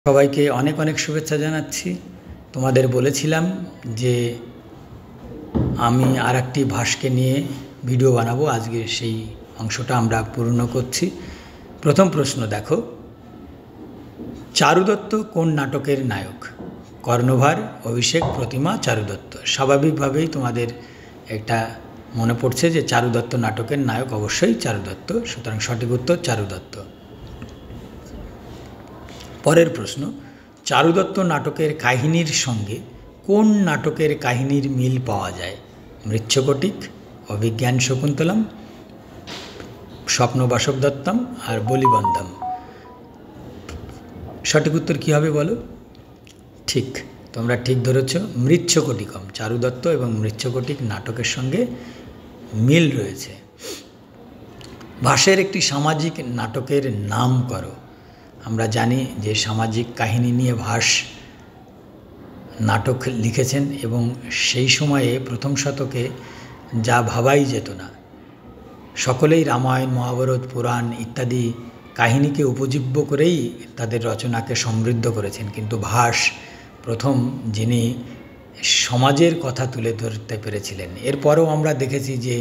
সবাইকে অনেক অনেক শুভেচ্ছা জানাচ্ছি। তোমাদের বলেছিলাম যে আমি আরেকটি ভাসকে নিয়ে ভিডিও বানাবো, আজকে সেই অংশটা আমরা পূর্ণ করছি। প্রথম প্রশ্ন দেখো, চারু দত্ত কোন নাটকের নায়ক? কর্ণভার, অভিষেক, প্রতিমা, চারু দত্ত। স্বাভাবিকভাবেই তোমাদের একটা মনে পড়ছে যে চারু দত্ত নাটকের নায়ক অবশ্যই চারু দত্ত, সুতরাং সঠিক উত্তর চারু দত্ত। পরের প্রশ্ন, চারু দত্ত নাটকের কাহিনীর সঙ্গে কোন নাটকের কাহিনীর মিল পাওয়া যায়? মৃচ্ছকটিক, অভিজ্ঞান শকুন্তলম, স্বপ্নবাসব দত্তম আর বলিবন্ধম। সঠিক উত্তর কী হবে বলো? ঠিক, তোমরা ঠিক ধরেছ, মৃচ্ছকটিকম। চারু দত্ত এবং মৃচ্ছকটিক নাটকের সঙ্গে মিল রয়েছে। ভাসের একটি সামাজিক নাটকের নাম করো। আমরা জানি যে সামাজিক কাহিনী নিয়ে ভাস নাটক লিখেছেন এবং সেই সময়ে প্রথম শতকে যা ভাবাই যেত না, সকলেই রামায়ণ, মহাভারত, পুরাণ ইত্যাদি কাহিনীকে উপজীব্য করেই তাদের রচনাকে সমৃদ্ধ করেছেন, কিন্তু ভাস প্রথম যিনি সমাজের কথা তুলে ধরতে পেরেছিলেন। এরপরেও আমরা দেখেছি যে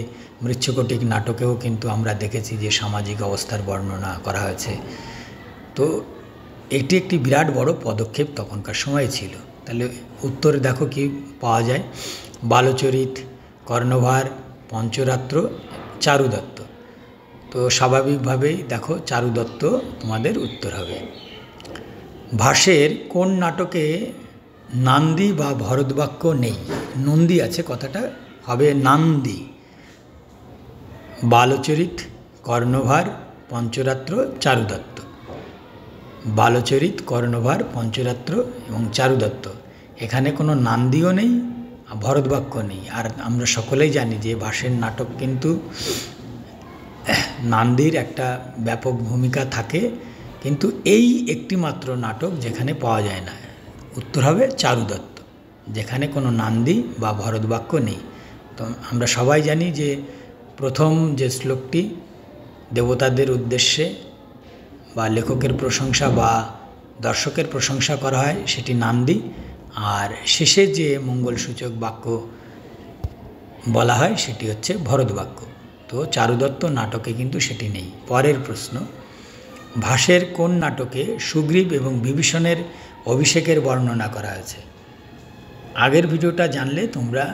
মৃচ্ছকটিক নাটকেও কিন্তু আমরা দেখেছি যে সামাজিক অবস্থার বর্ণনা করা হয়েছে। তো এটি একটি বিরাট বড় পদক্ষেপ তখনকার সময়ে ছিল। তাহলে উত্তর দেখো কি পাওয়া যায়? বালচরিত, কর্ণভার, পঞ্চরাত্র, চারু দত্ত। তো স্বাভাবিকভাবেই দেখো চারু দত্ত তোমাদের উত্তর হবে। ভাসের কোন নাটকে নান্দি বা ভরতবাক্য নেই? নন্দী আছে, কথাটা হবে নান্দি। বালচরিত, কর্ণভার, পঞ্চরাত্র, চারু দত্ত। বালচরিত, কর্ণভার, পঞ্চরাত্র এবং চারু দত্ত। এখানে কোনো নান্দিও নেই, ভরতবাক্য নেই। আর আমরা সকলেই জানি যে ভাসের নাটক কিন্তু নান্দির একটা ব্যাপক ভূমিকা থাকে, কিন্তু এই একটি মাত্র নাটক যেখানে পাওয়া যায় না। উত্তর হবে চারু দত্ত, যেখানে কোনো নান্দি বা ভরতবাক্য নেই। তো আমরা সবাই জানি যে প্রথম যে শ্লোকটি দেবতাদের উদ্দেশ্যে বা লেখকের প্রশংসা বা দর্শকের প্রশংসা করা হয় সেটি নান্দি, আর শেষে যে মঙ্গলসূচক বাক্য বলা হয় সেটি হচ্ছে ভরতবাক্য। তো চারুদত্ত নাটকে কিন্তু সেটি নেই। পরের প্রশ্ন, ভাসের কোন নাটকে সুগ্রীব এবং বিভীষণের অভিষেকের বর্ণনা করা হয়েছে? আগের ভিডিওটা জানলে তোমরা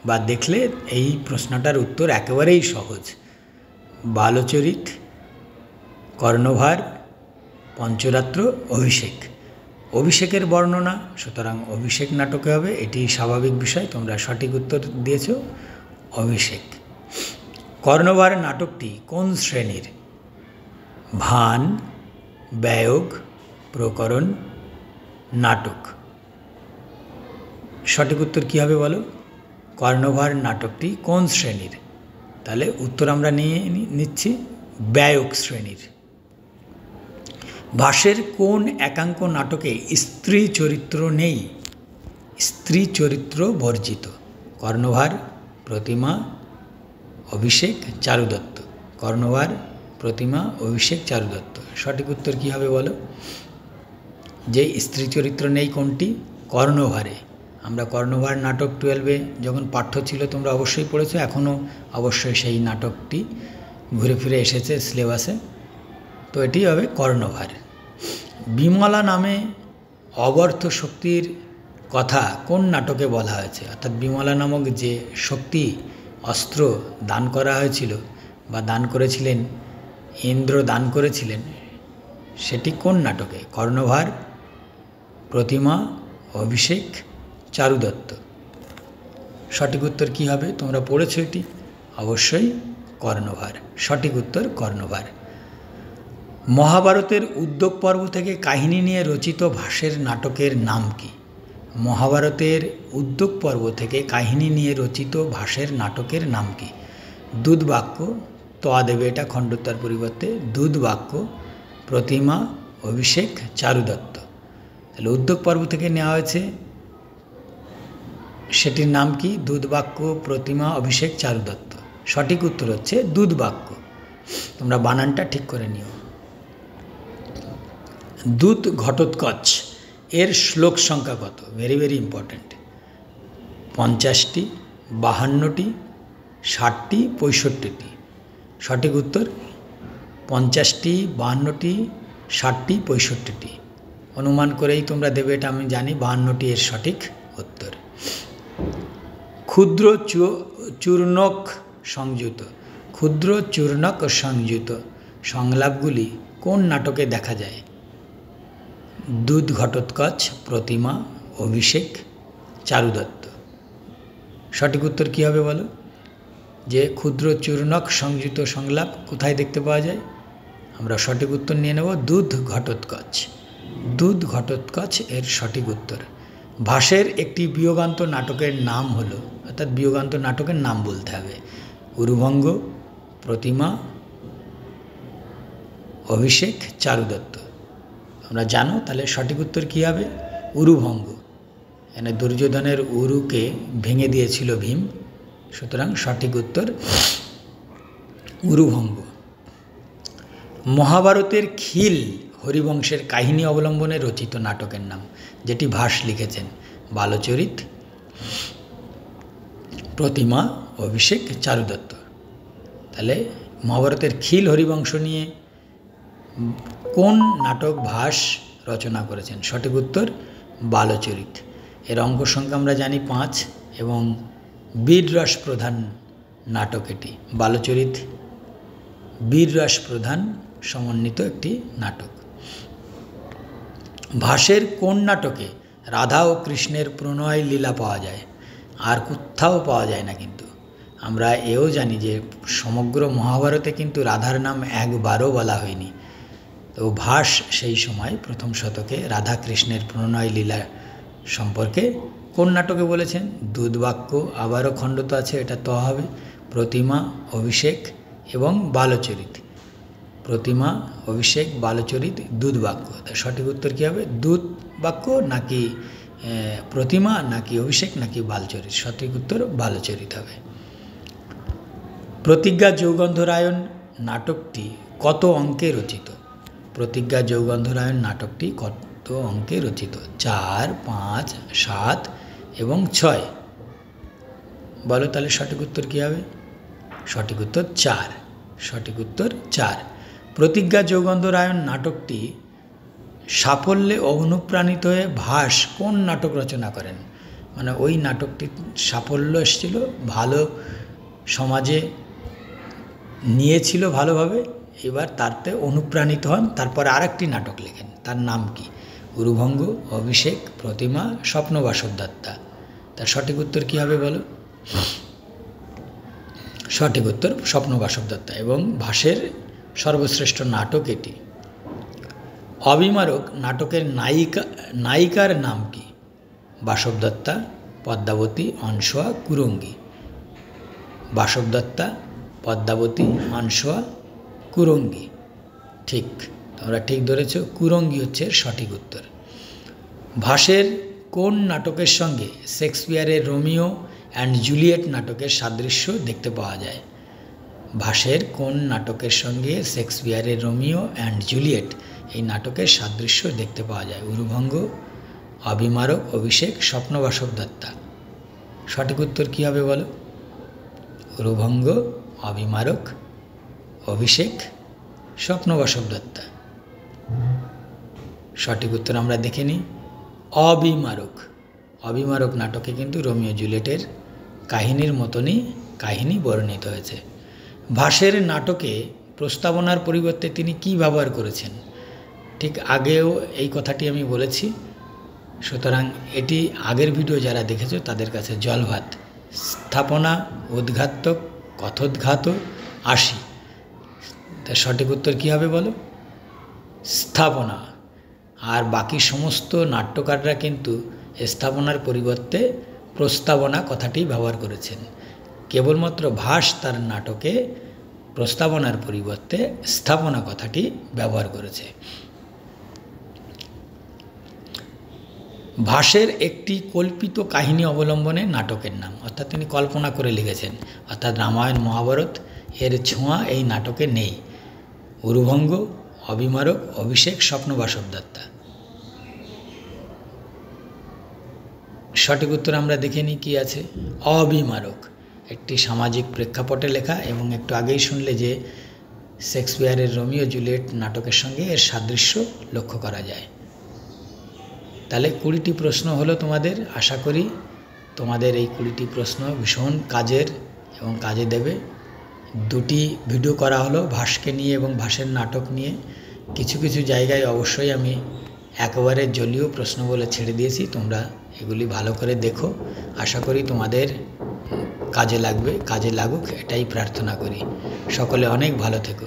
বা দেখলে এই প্রশ্নটার উত্তর একেবারেই সহজ। বালচরিত, কর্ণভার, পঞ্চরাত্র, অভিষেক। অভিষেকের বর্ণনা, সুতরাং অভিষেক নাটকে হবে, এটি স্বাভাবিক বিষয়। তোমরা সঠিক উত্তর দিয়েছ, অভিষেক। কর্ণভার নাটকটি কোন শ্রেণীর? ভান, ব্যয়োগ, প্রকরণ, নাটক। সঠিক উত্তর কী হবে বলো? কর্ণভার নাটকটি কোন শ্রেণীর? তাহলে উত্তর আমরা নিচ্ছি ব্যয়োগ শ্রেণীর। ভাসের কোন একাঙ্ক নাটকে স্ত্রী চরিত্র নেই? স্ত্রী চরিত্র বর্জিত। কর্ণভার, প্রতিমা, অভিষেক, চারু দত্ত। কর্ণভার, প্রতিমা, অভিষেক, চারু দত্ত। সঠিক উত্তর কী হবে বলো? যে স্ত্রী চরিত্র নেই কোনটি? কর্ণভারে। আমরা কর্ণভার নাটক 12-এ যখন পাঠ্য ছিল তোমরা অবশ্যই পড়েছো, এখনও অবশ্যই সেই নাটকটি ঘুরে ফিরে এসেছে সিলেবাসে। তো এটি হবে কর্ণভার। বিমলা নামে অবর্থ শক্তির কথা কোন নাটকে বলা হয়েছে? অর্থাৎ বিমলা নামক যে শক্তি অস্ত্র দান করা হয়েছিল বা দান করেছিলেন, ইন্দ্র দান করেছিলেন, সেটি কোন নাটকে? কর্ণভার, প্রতিমা, অভিষেক, চারু দত্ত। সঠিক উত্তর কী হবে? তোমরা পড়েছো এটি, অবশ্যই কর্ণভার। সঠিক উত্তর কর্ণভার। মহাভারতের উদ্যোগ পর্ব থেকে কাহিনী নিয়ে রচিত ভাসের নাটকের নাম কি? মহাভারতের উদ্যোগ পর্ব থেকে কাহিনী নিয়ে রচিত ভাসের নাটকের নাম কি? দুধবাক্য, তোয়া দেবে এটা খণ্ডোত্তর পরিবর্তে, দুধবাক্য, প্রতিমা, অভিষেক, চারু দত্ত। তাহলে উদ্যোগ পর্ব থেকে নেওয়া হয়েছে, সেটির নাম কি? দুধবাক্য, প্রতিমা, অভিষেক, চারু দত্ত। সঠিক উত্তর হচ্ছে দুধবাক্য। তোমরা বানানটা ঠিক করে নিও। দূত ঘটোৎকচ এর শ্লোক সংখ্যা কত? Very very important. 50টি, 52টি, 60টি, 65টি। সঠিক উত্তর 50টি, 52টি, 60টি, 65টি। অনুমান করেই তোমরা দেবে, এটা আমি জানি। 52টি এর সঠিক উত্তর। ক্ষুদ্র চূর্ণক সংযুত, ক্ষুদ্র চূর্ণক সংযুত সংলাপগুলি কোন নাটকে দেখা যায়? দুধ ঘটোৎকচ, প্রতিমা, অভিষেক, চারুদত্ত। সঠিক উত্তর কী হবে বলো? যে ক্ষুদ্র চূর্ণক সংযুত সংলাপ কোথায় দেখতে পাওয়া যায়? আমরা সঠিক উত্তর নিয়ে নেব দুধ ঘটোৎকচ। দুধ ঘটোৎকচ এর সঠিক উত্তর। ভাসের একটি বিয়োগান্ত নাটকের নাম হলো, অর্থাৎ বিয়োগান্ত নাটকের নাম বলতে হবে। উরুভঙ্গ, প্রতিমা, অভিষেক, চারুদত্ত। আমরা জানো, তাহলে সঠিক উত্তর কী হবে? উরুভঙ্গ। এখানে দুর্যোধনের উরুকে ভেঙে দিয়েছিল ভীম, সুতরাং সঠিক উত্তর উরুভঙ্গ। মহাভারতের খিল হরিবংশের কাহিনী অবলম্বনে রচিত নাটকের নাম, যেটি ভাস লিখেছেন? বালচরিত, প্রতিমা, অভিষেক, চারুদত্ত। তাহলে মহাভারতের খিল হরিবংশ নিয়ে কোন নাটক ভাস রচনা করেছেন? সঠিক উত্তর বালচরিত। এর অঙ্ক সংখ্যা আমরা জানি 5 এবং বীররস প্রধান নাটক এটি। বালচরিত বীররস প্রধান সমন্বিত একটি নাটক। ভাসের কোন নাটকে রাধা ও কৃষ্ণের প্রণয় লীলা পাওয়া যায়? আর কোথাও পাওয়া যায় না। কিন্তু আমরা এও জানি যে সমগ্র মহাভারতে কিন্তু রাধার নাম একবারও বলা হয়নি। তো ভাস সেই সময় প্রথম শতকে রাধা কৃষ্ণের প্রণয় লীলা সম্পর্কে কোন নাটকে বলেছেন? দুধবাক্য, আবারও খণ্ডত আছে, এটা তো হবে। প্রতিমা, অভিষেক এবং বালচরিত। প্রতিমা, অভিষেক, বালচরিত, দুধবাক্য। তার সঠিক উত্তর কী হবে? দুধবাক্য নাকি প্রতিমা নাকি অভিষেক নাকি বালচরিত? সঠিক উত্তর বালচরিত হবে। প্রতিজ্ঞা যৌগন্ধরায়ণ নাটকটি কত অঙ্কে রচিত? প্রতিজ্ঞা যৌগন্ধরায়ণ নাটকটি কত অঙ্কে রচিত? 4, 5, 7 এবং 6। বলো তাহলে সঠিক উত্তর কী হবে? সঠিক উত্তর 4। সঠিক উত্তর 4। প্রতিজ্ঞা যৌগন্ধরায়ণ নাটকটি সাফল্যে অনুপ্রাণিত হয়ে ভাস কোন নাটক রচনা করেন? মানে ওই নাটকটির সাফল্য এসেছিল, ভালো সমাজে নিয়েছিল ভালোভাবে, এবার তারতে অনুপ্রাণিত হন, তারপরে আরেকটি নাটক লেখেন। তার নাম কি? উরুভঙ্গ, অভিষেক, প্রতিমা, স্বপ্নবাসব দত্তা। তার সঠিক উত্তর কী হবে বলো? সঠিক উত্তর স্বপ্নবাসব দত্তা। এবং ভাসের সর্বশ্রেষ্ঠ নাটক এটি। অবিমারক নাটকের নায়িকার নাম কি? বাসব দত্তা, পদ্মাবতী, অনসোয়া, কুরঙ্গী। বাসব দত্তা, পদ্মাবতী, অনসোয়া, কুরঙ্গী। ঠিক, তোমরা ঠিক ধরেছ, কুরঙ্গী হচ্ছে সঠিক উত্তর। ভাসের কোন নাটকের সঙ্গে শেক্সপিয়ারের রোমিও অ্যান্ড জুলিয়েট নাটকের সাদৃশ্য দেখতে পাওয়া যায়? ভাসের কোন নাটকের সঙ্গে শেক্সপিয়ারের রোমিও অ্যান্ড জুলিয়েট এই নাটকের সাদৃশ্য দেখতে পাওয়া যায়? উরুভঙ্গ, অবিমারক, অভিষেক, স্বপ্নবাসব দত্তা। সঠিক উত্তর কী হবে বলো? উরুভঙ্গ, অবিমারক, অভিষেক, স্বপ্নবাসব দত্তা। সঠিক উত্তর আমরা দেখে নিই, অবিমারক। অবিমারক নাটকে কিন্তু রোমিও জুলিয়েটের কাহিনীর মতনই কাহিনী বর্ণিত হয়েছে। ভাসের নাটকে প্রস্তাবনার পরিবর্তে তিনি কি ব্যবহার করেছেন? ঠিক আগেও এই কথাটি আমি বলেছি, সুতরাং এটি আগের ভিডিও যারা দেখেছো তাদের কাছে জলভাত। স্থাপনা, উদ্ঘাতক, কথোদ্ঘাত, আশি। তার সঠিক উত্তর কী হবে বলো? স্থাপনা। আর বাকি সমস্ত নাট্যকাররা কিন্তু স্থাপনার পরিবর্তে প্রস্তাবনা কথাটি ব্যবহার করেছেন। কেবলমাত্র ভাস তার নাটকে প্রস্তাবনার পরিবর্তে স্থাপনা কথাটি ব্যবহার করেছে। ভাসের একটি কল্পিত কাহিনী অবলম্বনে নাটকের নাম, অর্থাৎ তিনি কল্পনা করে লিখেছেন, অর্থাৎ রামায়ণ মহাভারত এর ছোঁয়া এই নাটকে নেই। উরুভঙ্গ, অবিমারক, অভিষেক, স্বপ্নবাসব দত্তা। সঠিক উত্তর আমরা দেখে নিই কী আছে। অবিমারক একটি সামাজিক প্রেক্ষাপটে লেখা, এবং একটু আগেই শুনলে যে শেক্সপিয়ারের রোমিও জুলিয়েট নাটকের সঙ্গে এর সাদৃশ্য লক্ষ্য করা যায়। তাহলে 20টি প্রশ্ন হলো তোমাদের। আশা করি তোমাদের এই 20টি প্রশ্ন ভীষণ কাজের এবং কাজে দেবে। 2টি ভিডিও করা হলো ভাসকে নিয়ে এবং ভাসের নাটক নিয়ে। কিছু কিছু জায়গায় অবশ্যই আমি একেবারে জলীয় প্রশ্ন বলে ছেড়ে দিয়েছি, তোমরা এগুলি ভালো করে দেখো। আশা করি তোমাদের কাজে লাগবে, কাজে লাগুক এটাই প্রার্থনা করি। সকলে অনেক ভালো থেকো।